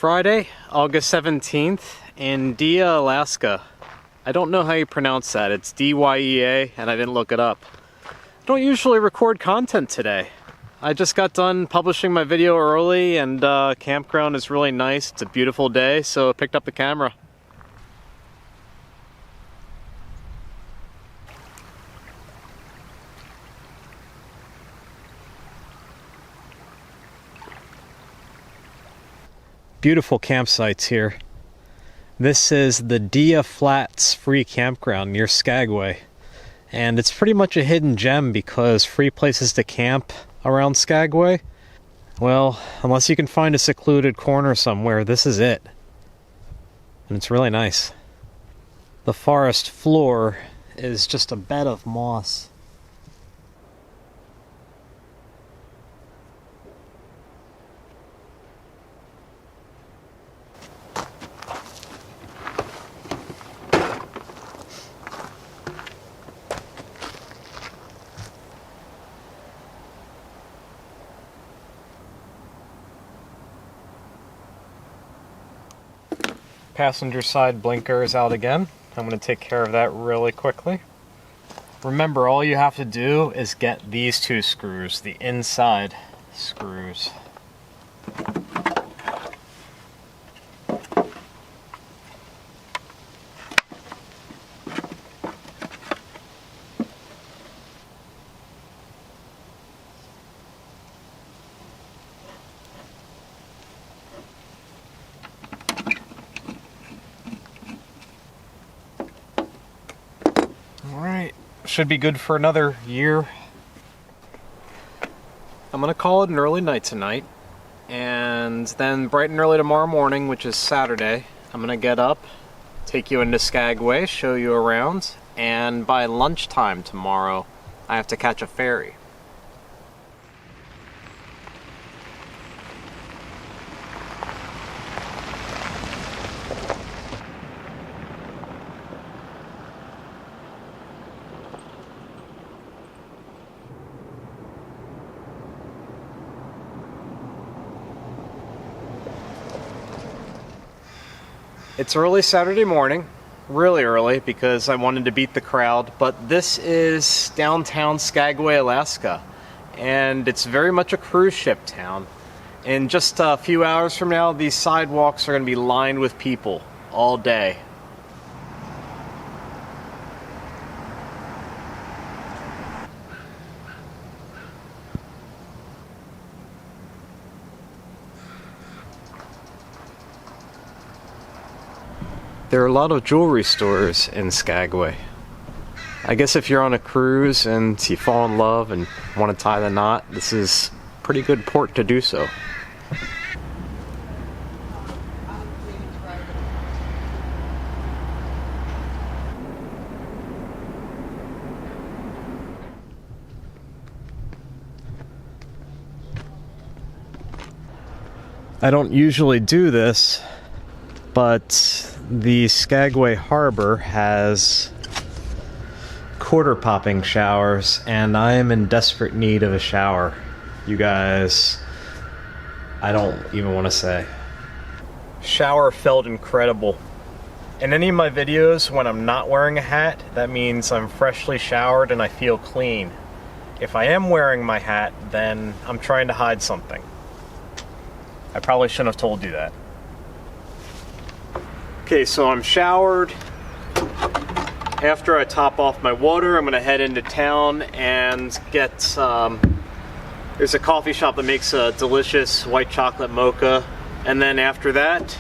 Friday, August 17th in Dya, Alaska. I don't know how you pronounce that. It's D-Y-E-A, and I didn't look it up. I don't usually record content today. I just got done publishing my video early, and campground is really nice. It's a beautiful day, so I picked up the camera. Beautiful campsites here. This is the Dya Flats free campground near Skagway. And it's pretty much a hidden gem because free places to camp around Skagway, well, unless you can find a secluded corner somewhere, this is it. And it's really nice. The forest floor is just a bed of moss. Passenger side blinker is out again. I'm going to take care of that really quickly. Remember, all you have to do is get these two screws, the inside screws. Alright, should be good for another year. I'm gonna call it an early night tonight, and then bright and early tomorrow morning, which is Saturday, I'm gonna get up, take you into Skagway, show you around, and by lunchtime tomorrow, I have to catch a ferry. It's early Saturday morning, really early because I wanted to beat the crowd, but this is downtown Skagway, Alaska, and it's very much a cruise ship town. In just a few hours from now, these sidewalks are going to be lined with people all day. There are a lot of jewelry stores in Skagway. I guess if you're on a cruise and you fall in love and want to tie the knot, this is a pretty good port to do so. I don't usually do this, but the Skagway Harbor has quarter popping showers, and I am in desperate need of a shower. You guys, I don't even want to say. Shower felt incredible. In any of my videos, when I'm not wearing a hat, that means I'm freshly showered and I feel clean. If I am wearing my hat, then I'm trying to hide something. I probably shouldn't have told you that. Okay, so I'm showered. After I top off my water, I'm gonna head into town and get there's a coffee shop that makes a delicious white chocolate mocha. And then after that,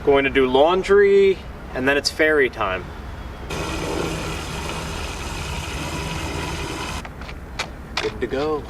going to do laundry, and then it's ferry time. Good to go.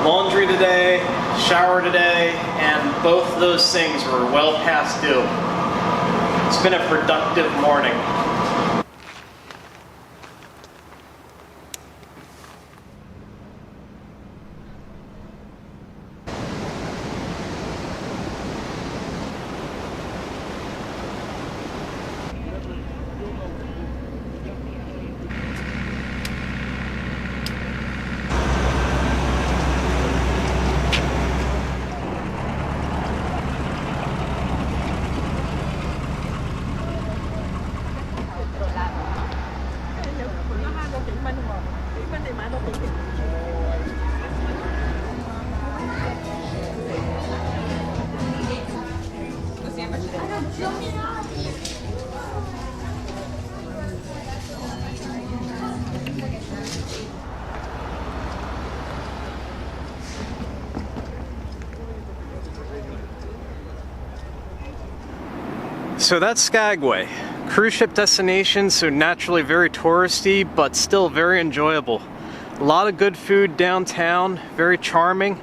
Laundry today, shower today, and both those things were well past due. It's been a productive morning. So that's Skagway. Cruise ship destination, so naturally very touristy, but still very enjoyable. A lot of good food downtown, very charming,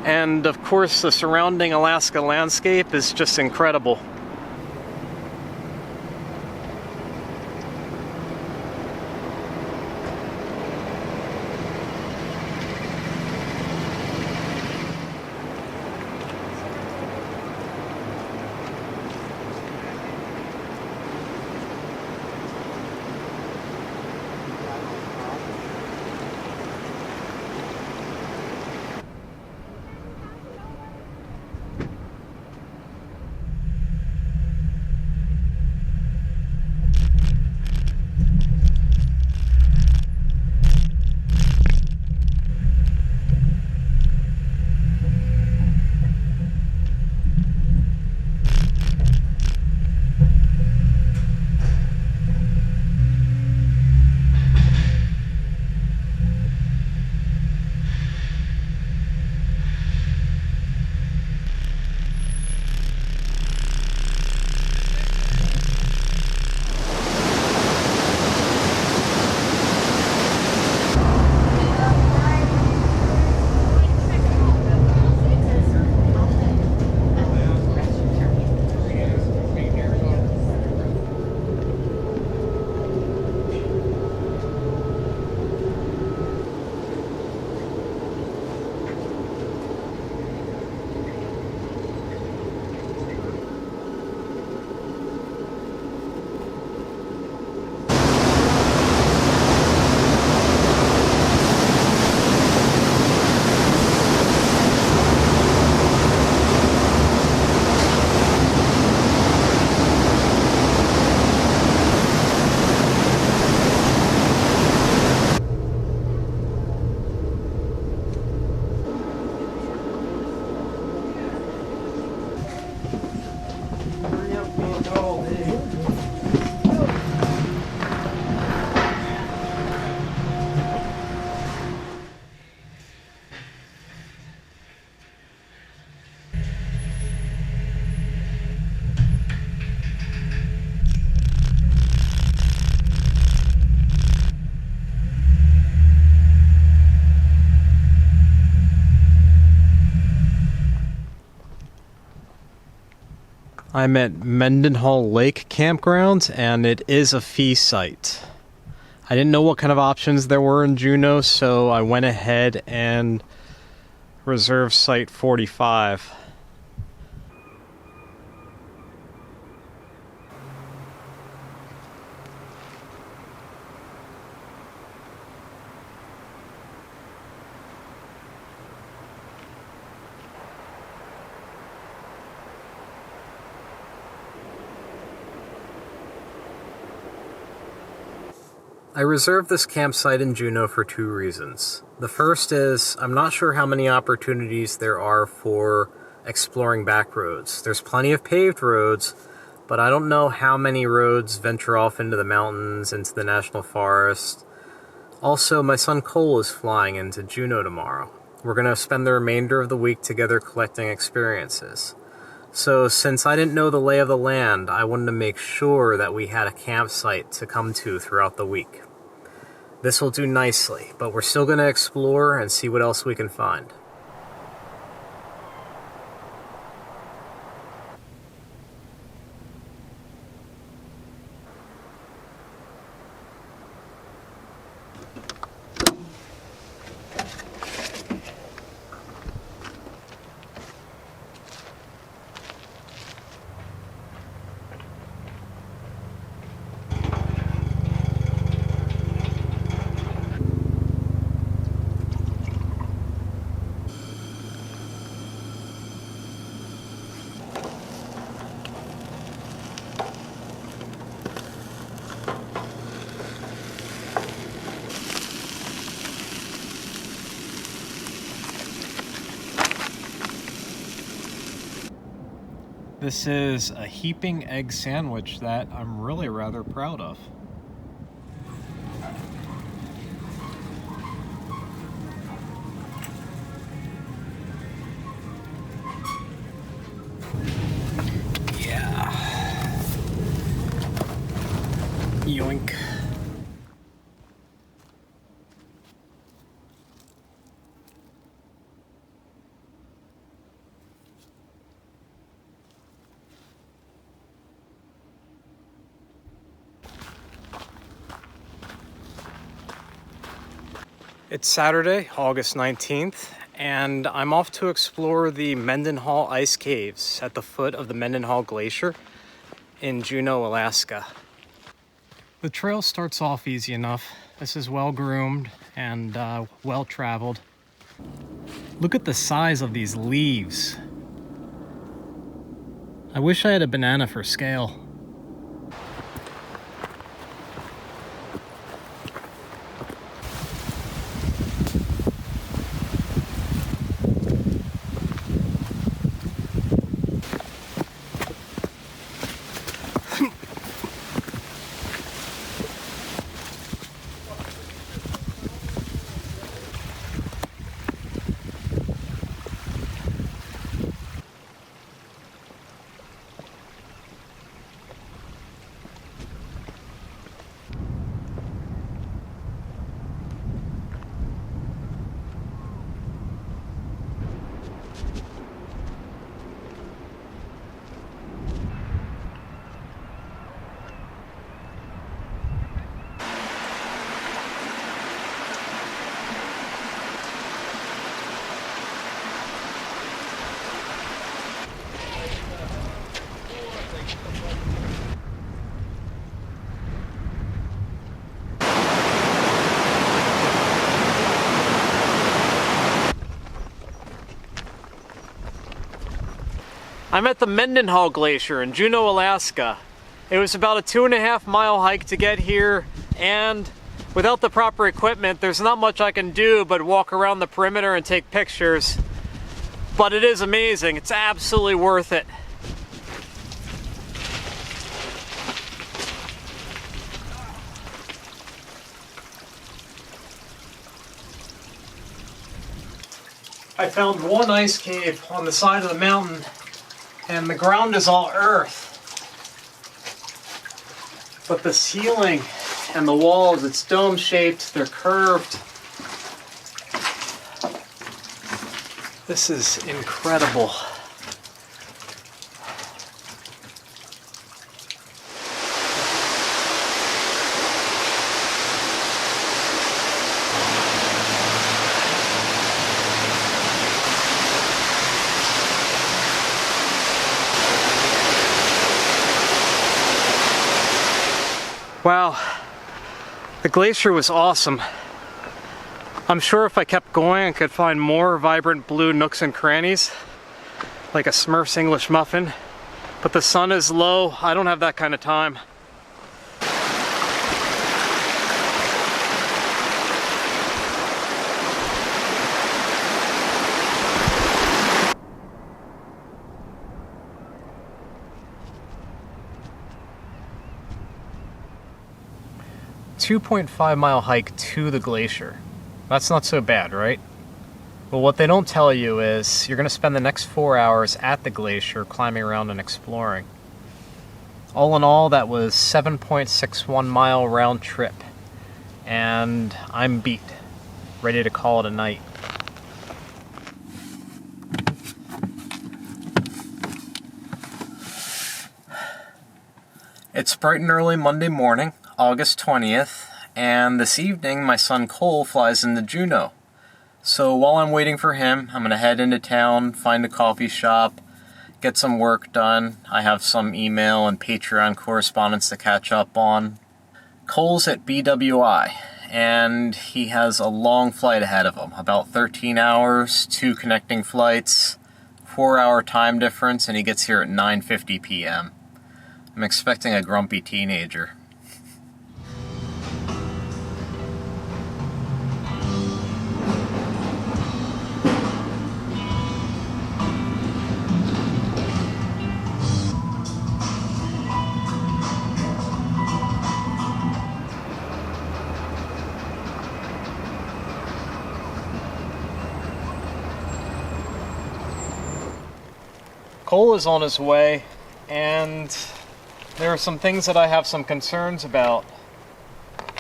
and of course the surrounding Alaska landscape is just incredible. I'm at Mendenhall Lake Campgrounds, and it is a fee site. I didn't know what kind of options there were in Juneau, so I went ahead and reserved site 45. I reserved this campsite in Juneau for two reasons. The first is, I'm not sure how many opportunities there are for exploring back roads. There's plenty of paved roads, but I don't know how many roads venture off into the mountains, into the national forest. Also, my son Cole is flying into Juneau tomorrow. We're going to spend the remainder of the week together collecting experiences. So since I didn't know the lay of the land, I wanted to make sure that we had a campsite to come to throughout the week. This will do nicely, but we're still going to explore and see what else we can find. This is a heaping egg sandwich that I'm really rather proud of. Yeah. Yoink. It's Saturday, August 19th, and I'm off to explore the Mendenhall Ice Caves at the foot of the Mendenhall Glacier in Juneau, Alaska. The trail starts off easy enough. This is well groomed and well traveled. Look at the size of these leaves. I wish I had a banana for scale. I'm at the Mendenhall Glacier in Juneau, Alaska. It was about a 2.5-mile hike to get here, and without the proper equipment, there's not much I can do but walk around the perimeter and take pictures. But it is amazing. It's absolutely worth it. I found one ice cave on the side of the mountain, and the ground is all earth. But the ceiling and the walls, it's dome-shaped, they're curved. This is incredible. Wow, the glacier was awesome. I'm sure if I kept going I could find more vibrant blue nooks and crannies, like a Smurf's English muffin, but the sun is low. I don't have that kind of time. .5-mile hike to the glacier. That's not so bad, right? Well, what they don't tell you is you're going to spend the next 4 hours at the glacier climbing around and exploring. All in all, that was 7.61-mile round trip, and I'm beat, ready to call it a night. It's bright and early Monday morning, August 20th, and this evening my son Cole flies into Juneau. So while I'm waiting for him, I'm going to head into town, find a coffee shop, get some work done. I have some email and Patreon correspondence to catch up on. Cole's at BWI, and he has a long flight ahead of him, about 13 hours, 2 connecting flights, 4-hour time difference, and he gets here at 9:50 p.m. I'm expecting a grumpy teenager. Cole is on his way, and there are some things that I have some concerns about.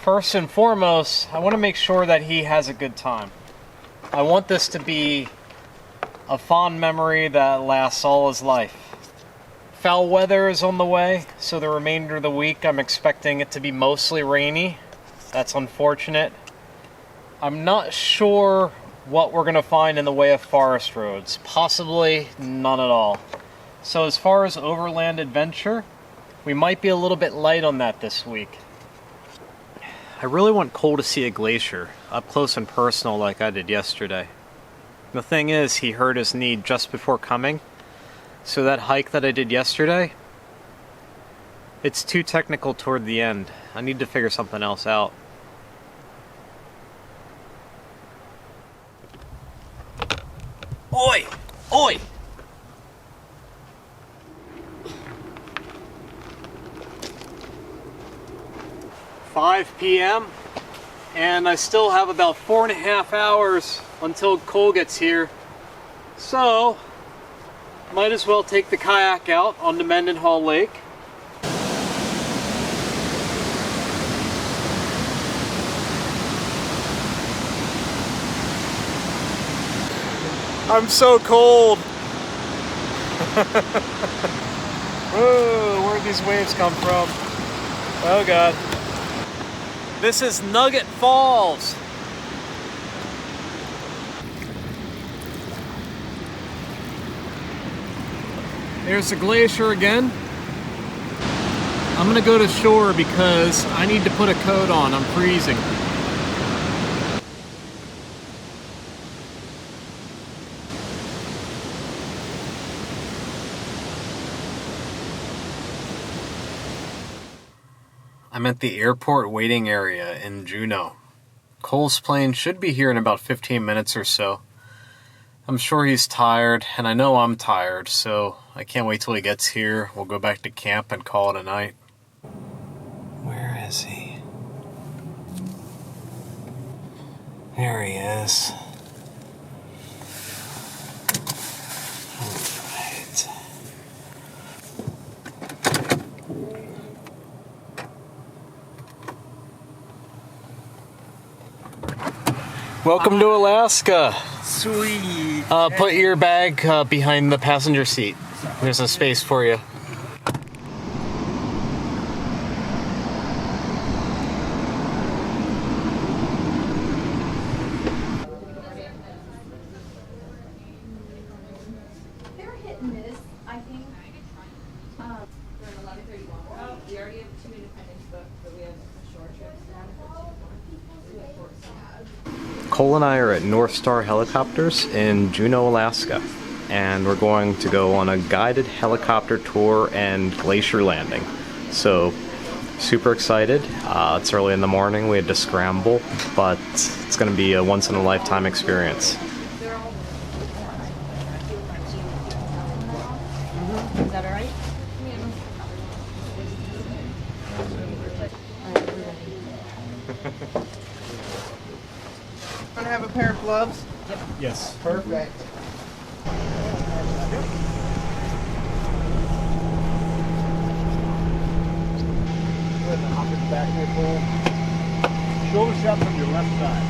First and foremost, I want to make sure that he has a good time. I want this to be a fond memory that lasts all his life. Foul weather is on the way, so the remainder of the week I'm expecting it to be mostly rainy. That's unfortunate. I'm not sure what we're going to find in the way of forest roads. Possibly none at all. So as far as overland adventure, we might be a little bit light on that this week. I really want Cole to see a glacier, up close and personal like I did yesterday. The thing is, he hurt his knee just before coming, so that hike that I did yesterday, it's too technical toward the end. I need to figure something else out. Oi! Oi! p.m. and I still have about 4.5 hours until Cole gets here, so might as well take the kayak out on the Mendenhall Lake. I'm so cold. Whoa, where'd these waves come from? Oh god. This is Nugget Falls. There's the glacier again. I'm gonna go to shore because I need to put a coat on. I'm freezing. I'm at the airport waiting area in Juneau. Cole's plane should be here in about 15 minutes or so. I'm sure he's tired, and I know I'm tired, so I can't wait till he gets here. We'll go back to camp and call it a night. Where is he? There he is. Alright. Welcome to Alaska. Sweet. Put your bag behind the passenger seat. There's a space for you. They're hit and miss, I think. They're an 11:31. We already have 2 independents booked, but we have a short trip down for 2 more. Cole and I are at North Star Helicopters in Juneau, Alaska, and we're going to go on a guided helicopter tour and glacier landing. So, super excited. It's early in the morning, we had to scramble, but it's going to be a once-in-a-lifetime experience. Is that alright? Want to have a pair of gloves? Yep. Yes. Perfect. Go ahead and hop in the back there, Cole. Shoulder shot from your left side.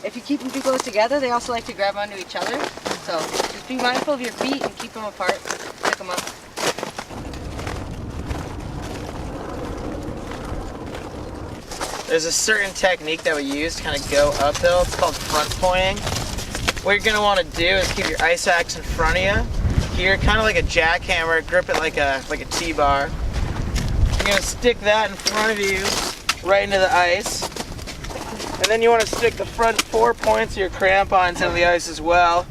if you keep them too close together, they also like to grab onto each other. So just be mindful of your feet and keep them apart. Pick them up. There's a certain technique that we use to kind of go uphill. It's called front pointing. What you're gonna want to do is keep your ice axe in front of you. Here, kind of like a jackhammer, grip it like a T-bar. You're gonna stick that in front of you, right into the ice. And then you want to stick the front 4 points of your crampon into the ice as well.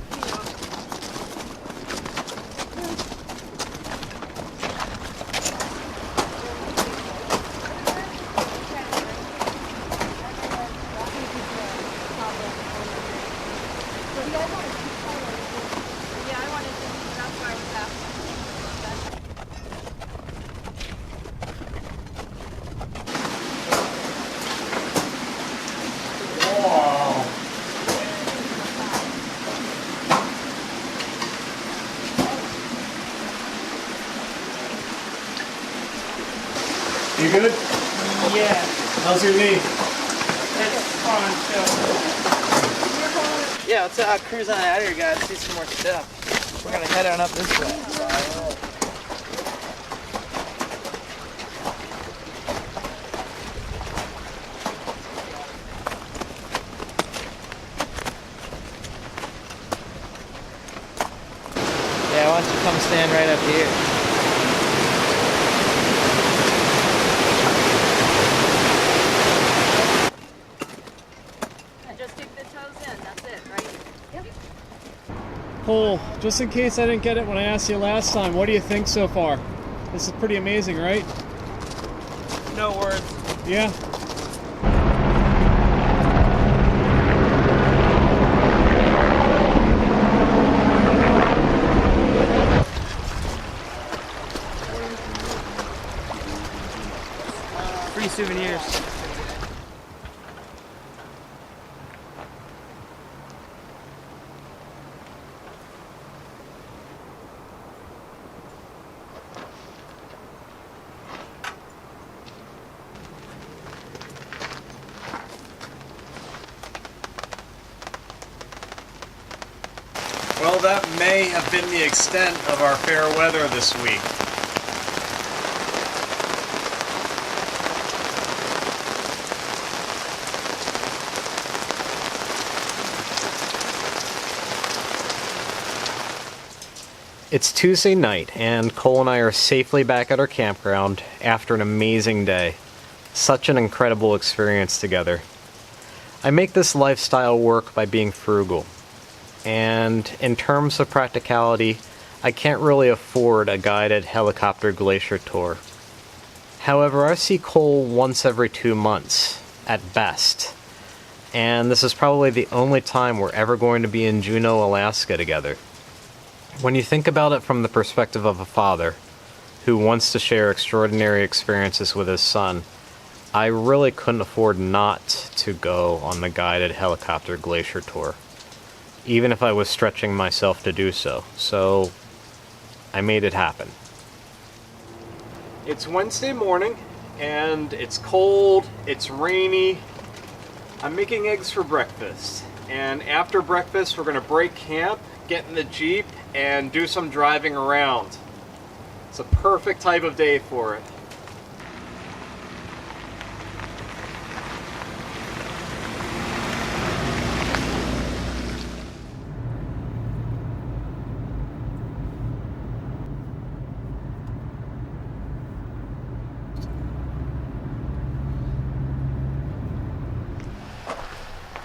You good? Yeah, How's your knee? it's fun. Yeah, let's cruise on out here, guys. See some more stuff. We're gonna head on up this way. Yeah, why don't you come stand right up here? Cole, just in case I didn't get it when I asked you last time, what do you think so far? This is pretty amazing, right? No words. Yeah. Free souvenirs. Well, that may have been the extent of our fair weather this week. It's Tuesday night, and Cole and I are safely back at our campground after an amazing day. Such an incredible experience together. I make this lifestyle work by being frugal. And in terms of practicality, I can't really afford a guided helicopter glacier tour. However, I see Cole once every 2 months, at best. And this is probably the only time we're ever going to be in Juneau, Alaska together. When you think about it from the perspective of a father who wants to share extraordinary experiences with his son, I really couldn't afford not to go on the guided helicopter glacier tour, even if I was stretching myself to do so. So I made it happen. It's Wednesday morning, and it's cold, it's rainy. I'm making eggs for breakfast, and after breakfast we're gonna break camp, get in the Jeep, and do some driving around. It's a perfect type of day for it.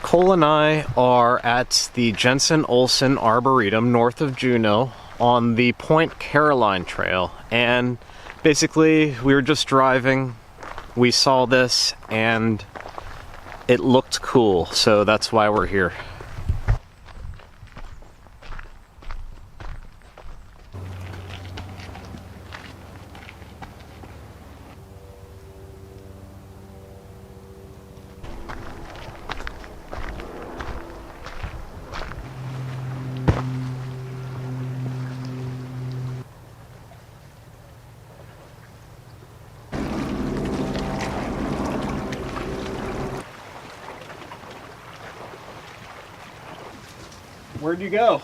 Cole and I are at the Jensen Olsen Arboretum north of Juneau on the Point Caroline Trail, and basically we were just driving, we saw this and it looked cool, so that's why we're here. Where'd you go?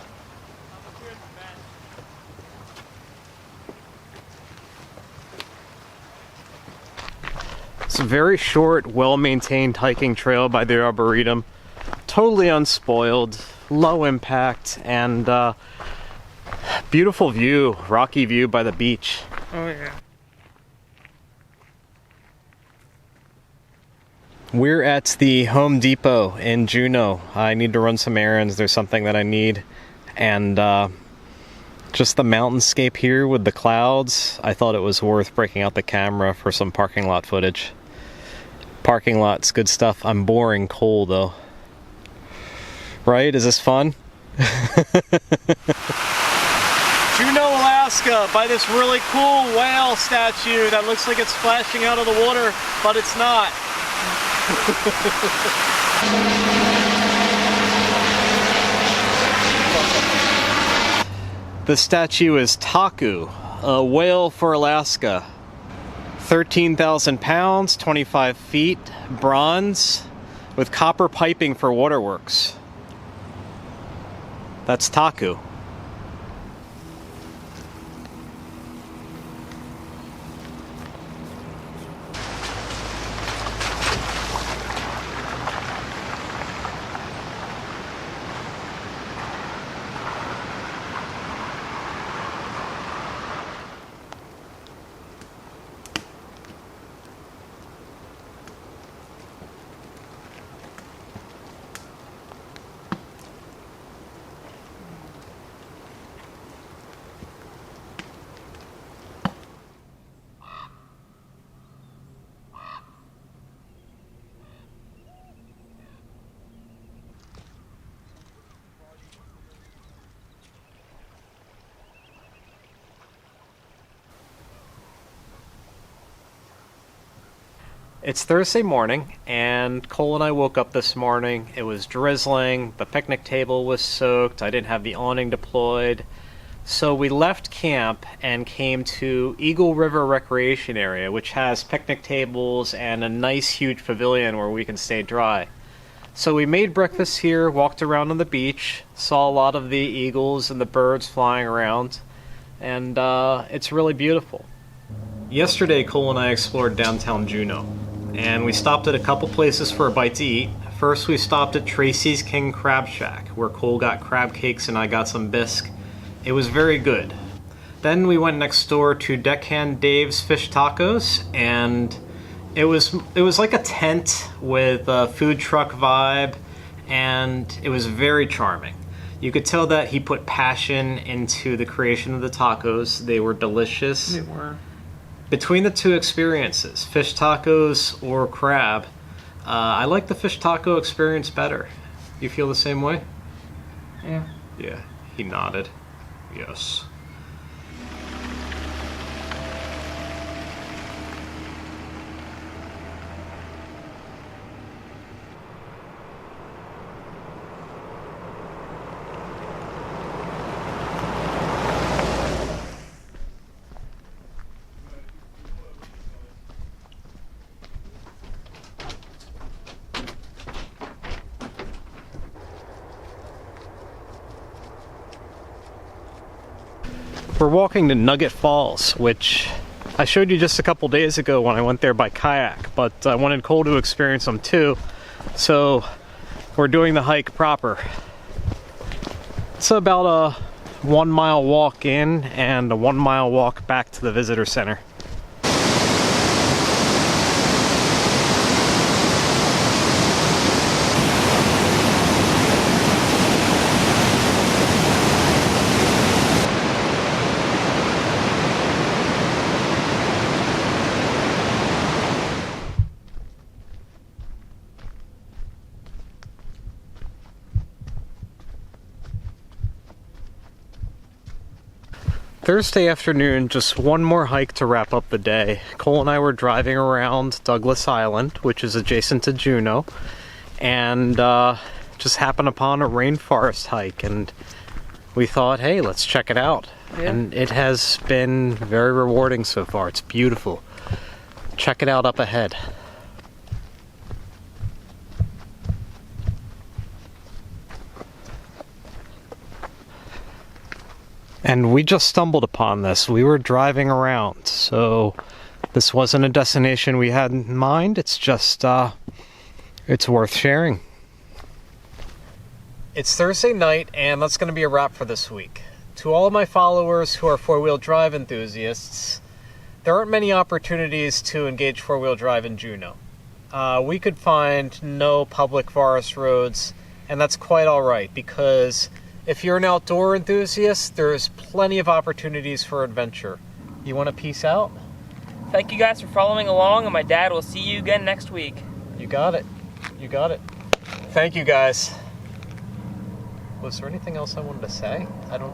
It's a very short, well-maintained hiking trail by the Arboretum. Totally unspoiled, low impact, and beautiful view, rocky view by the beach. Oh yeah. We're at the Home Depot in Juneau. I need to run some errands. There's something that I need. And just the mountainscape here with the clouds, I thought it was worth breaking out the camera for some parking lot footage. Parking lot's good stuff. I'm boring Cole though. Right? Is this fun? Juneau, Alaska, by this really cool whale statue that looks like it's splashing out of the water, but it's not. The statue is Taku, a whale for Alaska. 13,000 pounds, 25 feet, bronze, with copper piping for waterworks. That's Taku. It's Thursday morning, and Cole and I woke up this morning. It was drizzling, the picnic table was soaked, I didn't have the awning deployed. So we left camp and came to Eagle River Recreation Area, which has picnic tables and a nice huge pavilion where we can stay dry. So we made breakfast here, walked around on the beach, saw a lot of the eagles and the birds flying around, and it's really beautiful. Yesterday, Cole and I explored downtown Juneau, and we stopped at a couple places for a bite to eat. First, we stopped at Tracy's King Crab Shack, where Cole got crab cakes and I got some bisque. It was very good. Then we went next door to Deckhand Dave's Fish Tacos, and it was like a tent with a food truck vibe, and it was very charming. You could tell that he put passion into the creation of the tacos. They were delicious. They were. Between the two experiences, fish tacos or crab, I like the fish taco experience better. You feel the same way? Yeah. Yeah, he nodded. Yes. We're walking to Nugget Falls, which I showed you just a couple days ago when I went there by kayak, but I wanted Cole to experience them too, so we're doing the hike proper. It's about a 1 mile walk in and a 1 mile walk back to the visitor center. Thursday afternoon, just one more hike to wrap up the day. Cole and I were driving around Douglas Island, which is adjacent to Juneau, and just happened upon a rainforest hike, and we thought, hey, let's check it out. Yeah. And it has been very rewarding so far. It's beautiful. Check it out up ahead. And we just stumbled upon this. We were driving around, so this wasn't a destination we had in mind. It's just, it's worth sharing. It's Thursday night, and that's going to be a wrap for this week. To all of my followers who are four-wheel drive enthusiasts, there aren't many opportunities to engage four-wheel drive in Juneau. We could find no public forest roads, and that's quite all right, because if you're an outdoor enthusiast, there's plenty of opportunities for adventure. You want to peace out? Thank you guys for following along, and my dad will see you again next week. You got it. You got it. Thank you, guys. Was there anything else I wanted to say? I don't